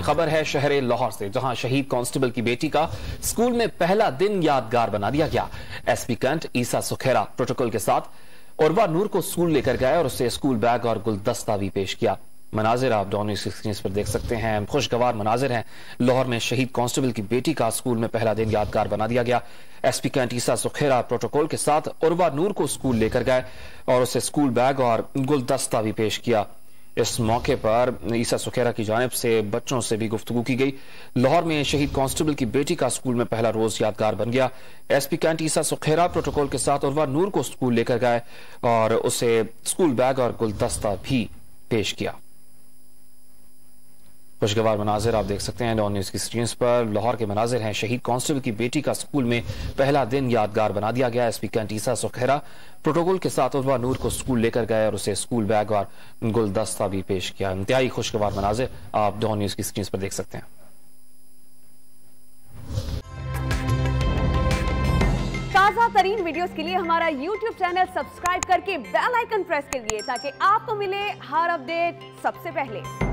خبر ہے شہر لاہور سے، جہاں شہید کانسٹیبل کی بیٹی کا اسکول میں پہلا دن یادگار بنا دیا گیا۔ ایس پی کینٹ عیسیٰ سکھیرا پروٹوکول کے ساتھ عروا نور کو اسکول لے کر گئے اور اسے اسکول بیگ اور گلدستہ بھی پیش کیا۔ مناظر آپ ڈان نیوز کی اسکرین پر دیکھ سکتے ہیں، خوشگوار مناظر ہیں۔ لاہور میں شہید کانسٹیبل کی بیٹی کا اسکول میں پہلا دن یادگار بنا دیا گیا۔ ایس پی کینٹ عیسیٰ سکھیرا پروٹوکول کے ساتھ عروا نور کو اسکول لے کر گئے اور اسے اسکول بیگ اور گلدستہ بھی پیش کیا۔ اس موقع پر عیسیٰ سکھیرا کی جانب سے بچوں سے بھی گفتگو کی گئی۔ لاہور میں شہید کانسٹیبل کی بیٹی کا اسکول میں پہلا روز یادگار بن گیا۔ ایس پی کینٹ عیسیٰ سکھیرا پروٹوکول کے ساتھ عروا نور کو اسکول لے کر گئے اور اسے اسکول بیگ اور گلدستہ بھی پیش کیا۔ خوشگوار مناظر آپ دیکھ سکتے ہیں ڈان نیوز کی اسکرینز پر۔ لاہور کے مناظر ہیں، شہید کانسٹیبل کی بیٹی کا اسکول میں پہلا دن یادگار بنا دیا گیا۔ ایس پی کینٹ عیسیٰ سکھیرا پروٹوکول کے ساتھ عروا نور کو اسکول لے کر گئے اور اسے اسکول بیگ اور گلدستہ بھی پیش کیا۔ انتہائی خوشگوار مناظر آپ ڈان نیوز کی اسکرینز پر دیکھ سکتے ہیں۔ تازہ ترین ویڈیوز کے لیے ہمارا YouTube چینل سبسکرائب کر کے بیل آئیکن پریس کریے تاکہ آپ کو ملے ہر اپڈیٹ سب سے پہلے۔